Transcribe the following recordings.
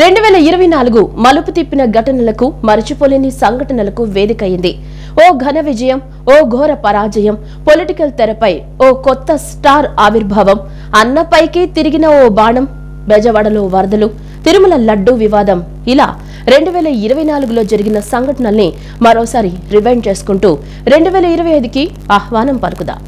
2024 మలుపు తిప్పిన ఘటనలకు మరచిపోలేని సంఘటనలకు వేదికైంది. ఓ ఘన విజయం, ఓ ఘోర పరాజయం, పొలిటికల్ తెరపై ఓ కొత్త స్టార్ ఆవిర్భావం, అన్నపైకి తిరిగిన ఓ బాణం, బెజవాడలో వరదలు, తిరుమల లడ్డూ వివాదం, ఇలా 2024లో జరిగిన సంఘటనల్ని మరోసారి రివైండ్ చేసుకుంటూ 2025కి ఆహ్వానం పలుకుదాం.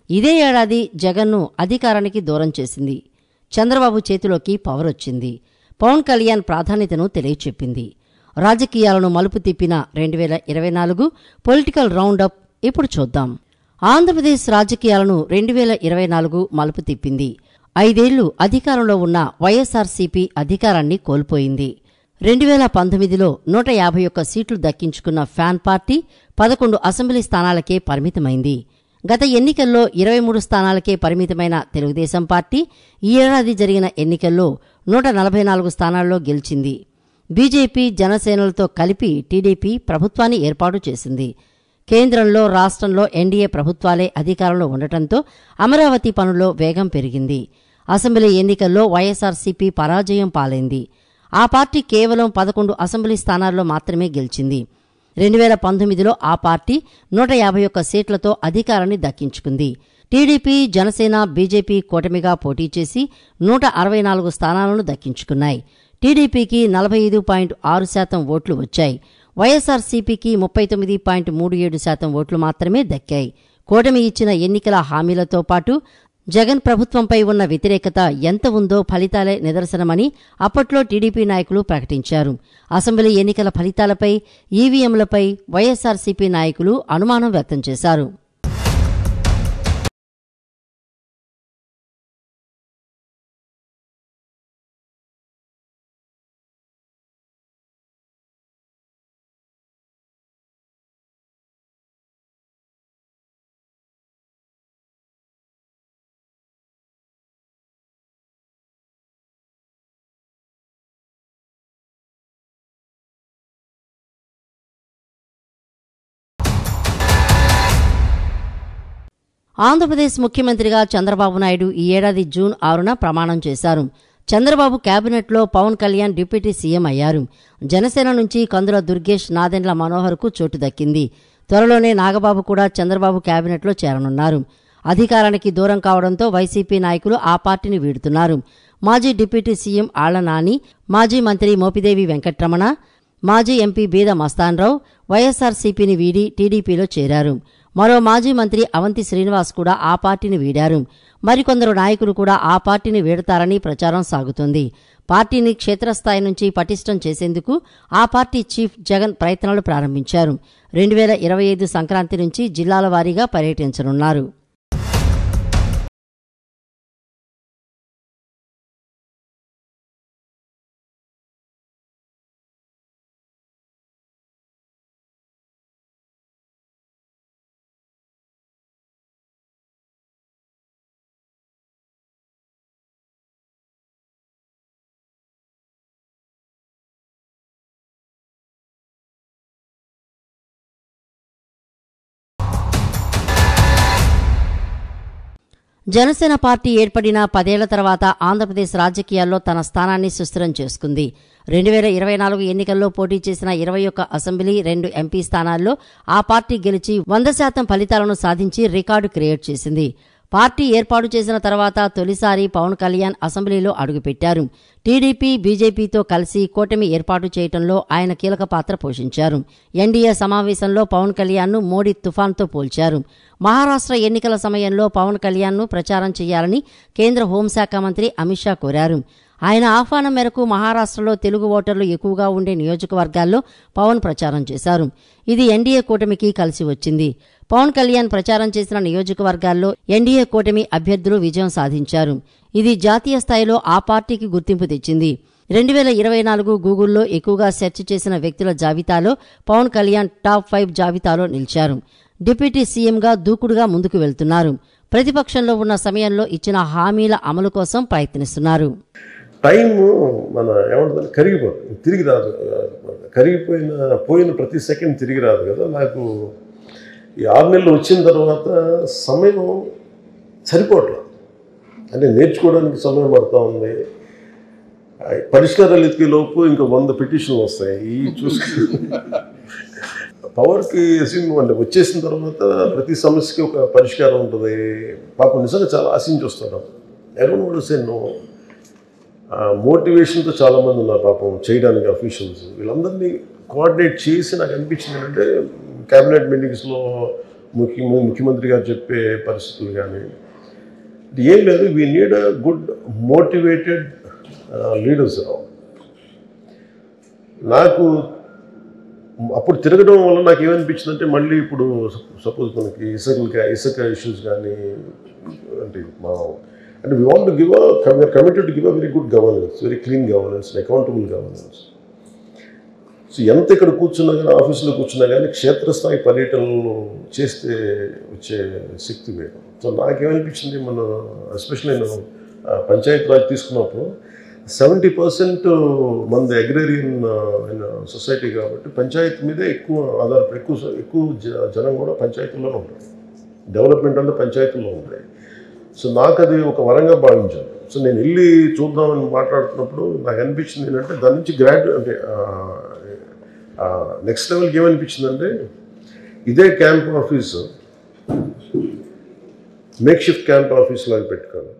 ఇదే ఏడాది జగన్ను అధికారానికి దూరం చేసింది. చంద్రబాబు చేతిలోకి పవర్ వచ్చింది. పవన్ కళ్యాణ్ ప్రాధాన్యతను తెలియచెప్పింది. రాజకీయాలను మలుపు తిప్పిన 2024 పొలిటికల్ రౌండప్ ఇప్పుడు చూద్దాం. ఆంధ్రప్రదేశ్ రాజకీయాలను 2024 మలుపు తిప్పింది. 5 ఏళ్లు అధికారంలో ఉన్న వైఎస్ఆర్సీపీ అధికారాన్ని కోల్పోయింది. 2019లో 151 సీట్లు దక్కించుకున్న ఫ్యాన్ పార్టీ 11 అసెంబ్లీ స్థానాలకే పరిమితమైంది. గత ఎన్నికల్లో 23 స్థానాలకే పరిమితమైన తెలుగుదేశం పార్టీ ఈ ఏడాది జరిగిన ఎన్నికల్లో 144 స్థానాల్లో గెలిచింది. బీజేపీ, జనసేనలతో కలిపి టీడీపీ ప్రభుత్వాన్ని ఏర్పాటు చేసింది. కేంద్రంలో, రాష్ట్రంలో ఎన్డీఏ ప్రభుత్వాలే అధికారంలో ఉండటంతో అమరావతి పనుల్లో వేగం పెరిగింది. అసెంబ్లీ ఎన్నికల్లో వైఎస్ఆర్సీపీ పరాజయం పాలైంది. ఆ పార్టీ కేవలం 11 అసెంబ్లీ స్థానాల్లో మాత్రమే గెలిచింది. 2019లో ఆ పార్టీ 151 సీట్లతో అధికారాన్ని దక్కించుకుంది. టీడీపీ, జనసేన, బీజేపీ కూటమిగా పోటీ చేసి 164 స్థానాలను దక్కించుకున్నాయి. టీడీపీకి 45.6% ఓట్లు వచ్చాయి. వైఎస్ఆర్సీపీకి 39.37% ఓట్లు మాత్రమే దక్కాయి. కూటమి ఇచ్చిన ఎన్నికల హామీలతో పాటు జగన్ ప్రభుత్వంపై ఉన్న వ్యతిరేకత ఎంత ఉందో ఫలితాలే నిదర్శనమని అప్పట్లో టీడీపీ నాయకులు ప్రకటించారు. అసెంబ్లీ ఎన్నికల ఫలితాలపై, ఈవీఎంలపై వైఎస్ఆర్సీపీ నాయకులు అనుమానం వ్యక్తం చేశారు. ఆంధ్రప్రదేశ్ ముఖ్యమంత్రిగా చంద్రబాబు నాయుడు ఈ ఏడాది జూన్ 6న ప్రమాణం చేశారు. చంద్రబాబు కేబినెట్లో పవన్ కళ్యాణ్ డిప్యూటీ సీఎం అయ్యారు. జనసేన నుంచి కందుల దుర్గేష్, నాదెండ్ల మనోహర్కు చోటు దక్కింది. త్వరలోనే నాగబాబు కూడా చంద్రబాబు కేబినెట్లో చేరనున్నారు. అధికారానికి దూరం కావడంతో వైసీపీ నాయకులు ఆ పార్టీని వీడుతున్నారు. మాజీ డిప్యూటీ సీఎం ఆళ్ల నాని, మాజీ మంత్రి మోపిదేవి వెంకట్రమణ, మాజీ ఎంపీ బీద మస్తాన్రావు వైఎస్ఆర్సీపీని వీడి టీడీపీలో చేరారు. మరో మాజీ మంత్రి అవంతి శ్రీనివాస్ కూడా ఆ పార్టీని వీడారు. మరికొందరు నాయకులు కూడా ఆ పార్టీని వీడతారని ప్రచారం సాగుతోంది. పార్టీని క్షేత్రస్థాయి నుంచి పటిష్టం చేసేందుకు ఆ పార్టీ చీఫ్ జగన్ ప్రయత్నాలు ప్రారంభించారు. 2025 సంక్రాంతి నుంచి జిల్లాల వారీగా పర్యటించనున్నారు. జనసేన పార్టీ ఏర్పడిన 10 ఏళ్ల తర్వాత ఆంధ్రప్రదేశ్ రాజకీయాల్లో తన స్థానాన్ని సుస్థిరం చేసుకుంది. 2024 ఎన్నికల్లో పోటీ చేసిన 21 అసెంబ్లీ, 2 ఎంపీ స్థానాల్లో ఆ పార్టీ గెలిచి 100% ఫలితాలను సాధించి రికార్డు క్రియేట్ చేసింది. పార్టీ ఏర్పాటు చేసిన తర్వాత తొలిసారి పవన్ కళ్యాణ్ అసెంబ్లీలో అడుగుపెట్టారు. టీడీపీ, బీజేపీతో కలిసి కూటమి ఏర్పాటు చేయడంలో ఆయన కీలక పాత్ర పోషించారు. ఎన్డీఏ సమావేశంలో పవన్ కళ్యాణ్ను మోడీ తుఫాన్తో పోల్చారు. మహారాష్ట్ర ఎన్నికల సమయంలో పవన్ కళ్యాణ్ను ప్రచారం చేయాలని కేంద్ర హోంశాఖ మంత్రి అమిత్ షా కోరారు. ఆయన ఆహ్వానం మేరకు మహారాష్ట్రలో తెలుగు ఓటర్లు ఎక్కువగా ఉండే నియోజకవర్గాల్లో పవన్ ప్రచారం చేశారు. ఇది ఎన్డీఏ కూటమికి కలిసి వచ్చింది. పవన్ కళ్యాణ్ ప్రచారం చేసిన నియోజకవర్గాల్లో ఎన్డీఏ కూటమి అభ్యర్థులు విజయం సాధించారు. ఇది జాతీయ స్థాయిలో ఆ పార్టీకి గుర్తింపు తెచ్చింది. 2024 గూగుల్లో ఎక్కువగా సెర్చ్ చేసిన వ్యక్తుల జాబితాలో పవన్ కళ్యాణ్ టాప్ 5 జాబితాలో నిలిచారు. డిప్యూటీ సీఎంగా దూకుడుగా ముందుకు వెళ్తున్నారు. ప్రతిపక్షంలో ఉన్న సమయంలో ఇచ్చిన హామీల అమలు కోసం ప్రయత్నిస్తున్నారు. టైం మన ఏమంటుంది కరిగిపోతుంది, తిరిగి రాదు. పోయిన ప్రతి సెకండ్ తిరిగి రాదు కదా. నాకు ఈ 6 నెలలు వచ్చిన తర్వాత సమయం సరిపోవట్లేదు. అంటే నేర్చుకోవడానికి సమయం పడుతూ ఉంది. పరిష్కారాలు ఎత్తికే లోపు ఇంకా 100 పిటిషన్లు వస్తాయి. ఈ చూసుకుని పవర్కి అంటే వచ్చేసిన తర్వాత ప్రతి సమస్యకి ఒక పరిష్కారం ఉంటుంది. పాపం నిజంగా చాలా ఆశించి వస్తారు. ఎవరు సేనో మోటివేషన్తో చాలామంది ఉన్నారు పాపం చేయడానికి. అఫీషియల్స్ వీళ్ళందరినీ కోఆర్డినేట్ చేసి నాకు అనిపించింది ఏంటంటే క్యాబినెట్ మీటింగ్స్లో ముఖ్యమంత్రి గారు చెప్పే పరిస్థితులు కానీ ఏం లేదు. We need a good motivated leaders. నాకు అప్పుడు తిరగడం వల్ల నాకు ఏమనిపించింది అంటే మళ్ళీ ఇప్పుడు సపోజ్ మనకి ఇసుక ఇష్యూస్ కానీ అంటే we want to give we are committed to give a very good governance, very clean governance, accountable governance. So ఎంత ఇక్కడ కూర్చున్నా కానీ ఆఫీసులో కూర్చున్నా కానీ క్షేత్రస్థాయి పర్యటనలు చేస్తే వచ్చే శక్తి వేరు. సో నాకేమనిపించింది మన ఎస్పెషల్లీ నేను పంచాయతీ రాజ్ తీసుకున్నప్పుడు 70% మనది అగ్రేరియన్ సొసైటీ కాబట్టి పంచాయతీ మీదే ఎక్కువ ఎక్కువ జనం కూడా పంచాయతీల్లోనే ఉంటారు. డెవలప్మెంట్ అంతా పంచాయతీల్లో ఉంటాయి. సో నాకు అది ఒక వరంగా భావించాను. సో నేను వెళ్ళి చూద్దామని మాట్లాడుతున్నప్పుడు నాకు అనిపించింది ఏంటంటే దాని నుంచి నెక్స్ట్ లెవెల్కి ఏమనిపించిందంటే ఇదే camp office make shift camp office లాగా పెట్టుకోవాలి.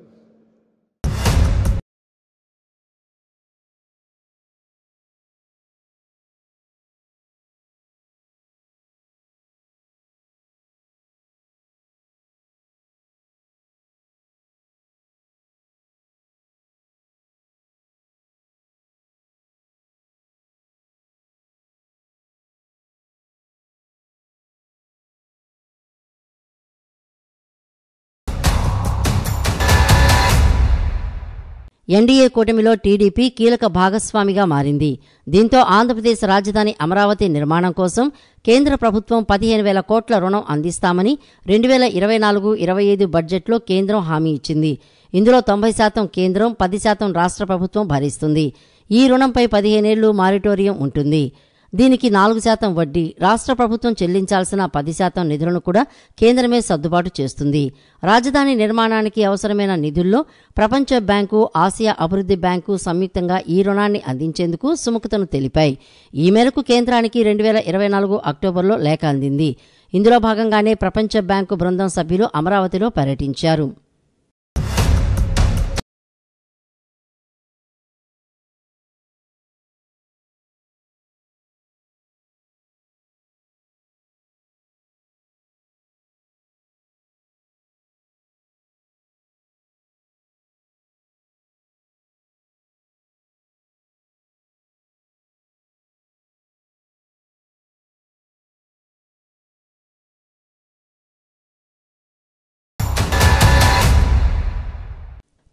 ఎన్డీఏ కూటమిలో టీడీపీ కీలక భాగస్వామిగా మారింది. దీంతో ఆంధ్రప్రదేశ్ రాజధాని అమరావతి నిర్మాణం కోసం కేంద్ర ప్రభుత్వం 15,000 కోట్ల రుణం అందిస్తామని 2024-25 బడ్జెట్లో కేంద్రం హామీ ఇచ్చింది. ఇందులో 90% కేంద్రం, 10% రాష్ట్ర ప్రభుత్వం భరిస్తుంది. ఈ రుణంపై 15 ఏళ్లు మారిటోరియం ఉంటుంది. దీనికి 4% వడ్డీ, రాష్ట్ర ప్రభుత్వం చెల్లించాల్సిన 10% నిధులను కూడా కేంద్రమే సర్దుబాటు చేస్తుంది. రాజధాని నిర్మాణానికి అవసరమైన నిధుల్లో ప్రపంచ బ్యాంకు, ఆసియా అభివృద్ధి బ్యాంకు సంయుక్తంగా ఈ రుణాన్ని అందించేందుకు సుముఖతను తెలిపాయి. ఈ మేరకు కేంద్రానికి 2024 అక్టోబర్లో లేఖ అందింది. ఇందులో భాగంగానే ప్రపంచ బ్యాంకు బృందం సభ్యులు అమరావతిలో పర్యటించారు.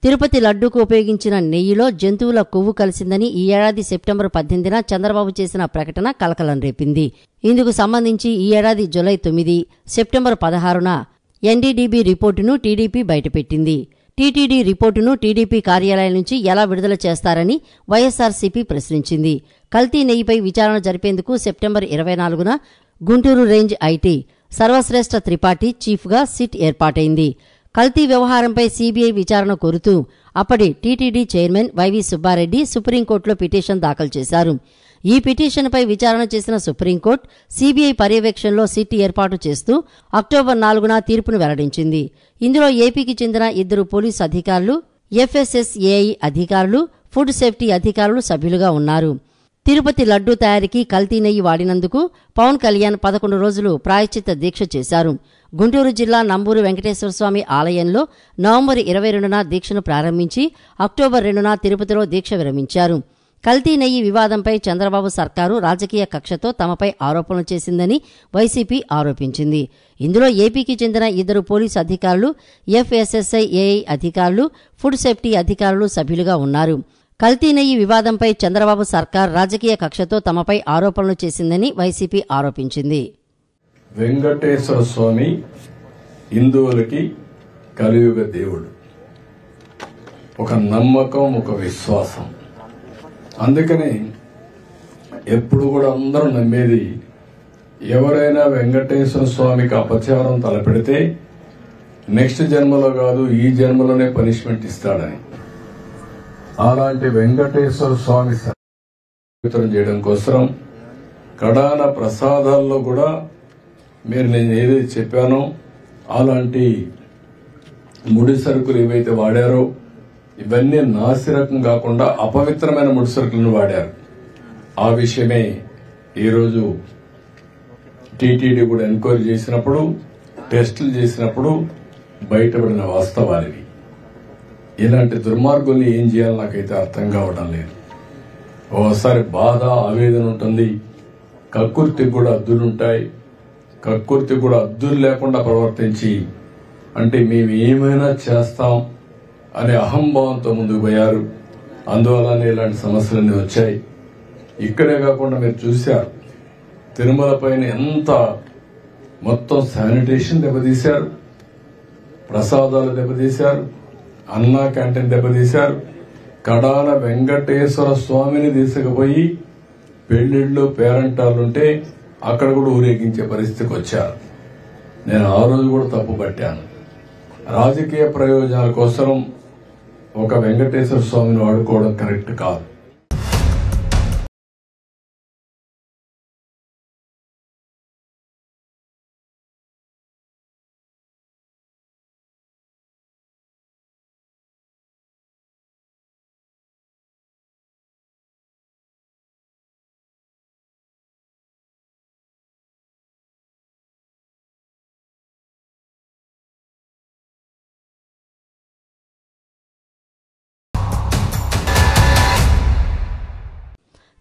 తిరుపతి లడ్డూకు ఉపయోగించిన నెయ్యిలో జంతువుల కొవ్వు కలిసిందని ఈ ఏడాది సెప్టెంబర్ 18న చంద్రబాబు చేసిన ప్రకటన కలకలం రేపింది. ఇందుకు సంబంధించి ఈ ఏడాది జూలై 9, సెప్టెంబర్ 16న ఎన్డీడీబీ రిపోర్టును టీడీపీ బయటపెట్టింది. టీటీడీ రిపోర్టును టీడీపీ కార్యాలయం నుంచి ఎలా విడుదల చేస్తారని వైఎస్సార్సీపీ ప్రశ్నించింది. కల్తీ నెయ్యిపై విచారణ జరిపేందుకు సెప్టెంబర్ 24న గుంటూరు రేంజ్ ఐటీ సర్వశ్రేష్ఠ త్రిపాఠి చీఫ్గా సిట్ ఏర్పాటైంది. కల్తీ వ్యవహారంపై సీబీఐ విచారణ కోరుతూ అప్పటి టీటీడీ చైర్మన్ వైవీ సుబ్బారెడ్డి సుప్రీంకోర్టులో పిటిషన్ దాఖలు చేశారు. ఈ పిటిషన్పై విచారణ చేసిన సుప్రీంకోర్టు సీబీఐ పర్యవేక్షణలో సిట్ ఏర్పాటు చేస్తూ అక్టోబర్ 4న తీర్పును వెల్లడించింది. ఇందులో ఏపీకి చెందిన 2 పోలీసు అధికారులు, ఎఫ్ఎస్ఎస్ఏఐ అధికారులు, ఫుడ్ సేఫ్టీ అధికారులు సభ్యులుగా ఉన్నారు. తిరుపతి లడ్డూ తయారీకి కల్తీ నెయ్యి వాడినందుకు పవన్ కళ్యాణ్ 11 రోజులు ప్రాయశ్చిత్త దీక్ష చేశారు. గుంటూరు జిల్లా నంబూరు వెంకటేశ్వరస్వామి ఆలయంలో నవంబర్ 22న దీక్షను ప్రారంభించి అక్టోబర్ 2న తిరుపతిలో దీక్ష విరమించారు. కల్తీ నెయ్యి వివాదంపై చంద్రబాబు సర్కారు రాజకీయ కక్షతో తమపై ఆరోపణలు చేసిందని వైసీపీ ఆరోపించింది. ఇందులో ఏపీకి చెందిన 2 పోలీసు అధికారులు, ఎఫ్ఎస్ఎస్ఐఏఐ అధికారులు, ఫుడ్ సేఫ్టీ అధికారులు సభ్యులుగా ఉన్నారు. కల్తీ నెయ్యి వివాదంపై చంద్రబాబు సర్కార్ రాజకీయ కక్షతో తమపై ఆరోపణలు చేసిందని వైసీపీ ఆరోపించింది. వెంకటేశ్వర స్వామి హిందువులకి కలియుగ దేవుడు, ఒక నమ్మకం, ఒక విశ్వాసం. అందుకని ఎప్పుడు కూడా అందరూ నమ్మేది, ఎవరైనా వెంకటేశ్వర స్వామికి అపచారం తలపెడితే నెక్స్ట్ జన్మలో కాదు ఈ జన్మలోనే పనిష్మెంట్ ఇస్తాడని. అలాంటి వెంకటేశ్వర స్వామి పవిత్రం చేయడం కోసం కడాన ప్రసాదాల్లో కూడా మీరు నేను ఏదైతే చెప్పానో అలాంటి ముడి సరుకులు ఏవైతే వాడారో ఇవన్నీ నాసిరకం కాకుండా అపవిత్రమైన ముడి సరుకులను వాడారు. ఆ విషయమే ఈరోజు టీటీడీ కూడా ఎంక్వైరీ చేసినప్పుడు, టెస్టులు చేసినప్పుడు బయటపడిన వాస్తవాలివి. ఇలాంటి దుర్మార్గుల్ని ఏం చేయాలో నాకైతే అర్థం కావడం లేదు. ఓసారి బాధ, ఆవేదన ఉంటుంది, కక్కుర్తికి కూడా అద్దులుంటాయి. కక్కుర్తి కూడా అద్దులు లేకుండా ప్రవర్తించి అంటే మేము ఏమైనా చేస్తాం అనే అహంభావంతో ముందుకు పోయారు. అందువల్లనే ఇలాంటి సమస్యలన్నీ వచ్చాయి. ఇక్కడే కాకుండా మీరు చూశారు, తిరుమల పైన ఎంత మొత్తం శానిటేషన్ దెబ్బతీశారు, ప్రసాదాలు దెబ్బతీశారు, అన్నా క్యాంటీన్ దెబ్బతీశారు. కడాన వెంకటేశ్వర స్వామిని తీసుకుపోయి పెళ్లిళ్ళు, పేరంటాలుంటే అక్కడ కూడా ఊరేగించే పరిస్థితికి వచ్చారు. నేను ఆ రోజు కూడా తప్పు పట్టాను. రాజకీయ ప్రయోజనాల కోసం ఒక వెంకటేశ్వర స్వామిని వాడుకోవడం కరెక్ట్ కాదు.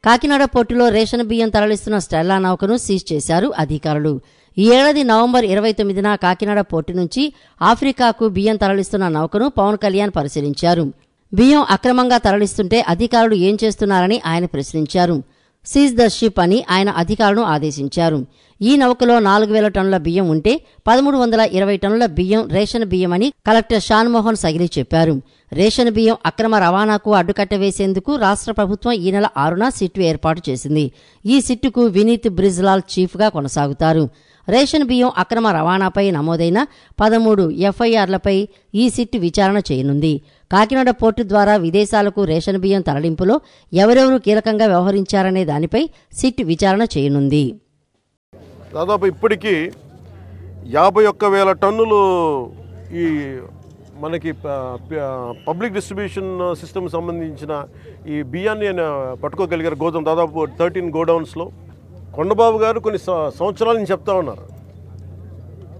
కాకినాడ పోర్టులో రేషన్ బియ్యం తరలిస్తున్న స్టెల్లా నౌకను సీజ్ చేశారు అధికారులు. ఈ ఏడాది నవంబర్ 29న కాకినాడ పోర్టు నుంచి ఆఫ్రికాకు బియ్యం తరలిస్తున్న నౌకను పవన్ కళ్యాణ్ పరిశీలించారు. బియ్యం అక్రమంగా తరలిస్తుంటే అధికారులు ఏం చేస్తున్నారని ఆయన ప్రశ్నించారు. సీజ్ ద షిప్ అని ఆయన అధికారులను ఆదేశించారు. ఈ నౌకలో 4000 టన్నుల బియ్యం ఉంటే 1320 టన్నుల బియ్యం రేషన్ బియ్యం అని కలెక్టర్ షాన్మోహన్ సగిలి చెప్పారు. రేషన్ బియ్యం అక్రమ రవాణాకు అడ్డుకట్ట వేసేందుకు రాష్ట్ర ప్రభుత్వం ఈ నెల 6న సిట్టు ఏర్పాటు చేసింది. ఈ సిట్టుకు వినీత్ బ్రిజ్లాల్ చీఫ్గా కొనసాగుతారు. రేషన్ బియ్యం అక్రమ రవాణాపై నమోదైన 13 ఎఫ్ఐఆర్లపై ఈ సిట్టు విచారణ చేయనుంది. కాకినాడ పోర్టు ద్వారా విదేశాలకు రేషన్ బియ్యం తరలింపులో ఎవరెవరు కీలకంగా వ్యవహరించారనే దానిపై సిట్టు విచారణ చేయనుంది. దాదాపు ఇప్పటికీ 51,000 టన్నులు ఈ మనకి పబ్లిక్ డిస్ట్రిబ్యూషన్ సిస్టమ్ సంబంధించిన ఈ బియ్యాన్ని పట్టుకోగలిగారు. గోదాం దాదాపు 13 గోడౌన్స్లో. కొండబాబు గారు కొన్ని సంవత్సరాల నుంచి చెప్తా ఉన్నారు,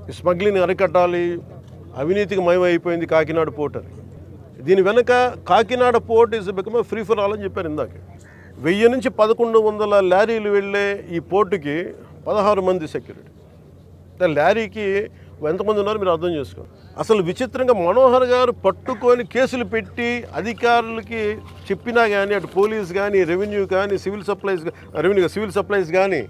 ఈ స్మగ్లింగ్ అరికట్టాలి, అవినీతికి మయమైపోయింది కాకినాడ పోర్ట్ అని. దీని వెనక Kakinada port is become free for all అని చెప్పారు ఇందాక. 1000 నుంచి 1100 లారీలు వెళ్ళే ఈ పోర్టుకి 16 మంది సెక్యూరిటీ. లారీకి ఎంతమంది ఉన్నారో మీరు అర్థం చేసుకోండి. అసలు విచిత్రంగా మనోహర్ గారు పట్టుకొని కేసులు పెట్టి అధికారులకి చెప్పినా కానీ, అటు పోలీస్ కానీ, రెవెన్యూ కానీ, సివిల్ సప్లైస్ కానీ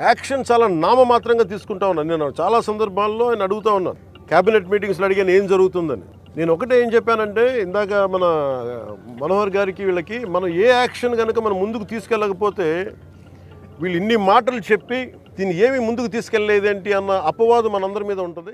యాక్షన్ చాలా నామమాత్రంగా తీసుకుంటా ఉన్నాను. నేను చాలా సందర్భాల్లో ఆయన అడుగుతూ ఉన్నాను, క్యాబినెట్ మీటింగ్స్లో అడిగాను ఏం జరుగుతుందని. నేను ఒకటే ఏం చెప్పానంటే, ఇందాక మన మనోహర్ గారికి వీళ్ళకి మనం ఏ యాక్షన్ కనుక మనం ముందుకు తీసుకెళ్ళకపోతే వీళ్ళు ఇన్ని మాటలు చెప్పి దీన్ని ఏమి ముందుకు తీసుకెళ్ళలేదేంటి అన్న అపవాదం మనందరి మీద ఉంటుంది.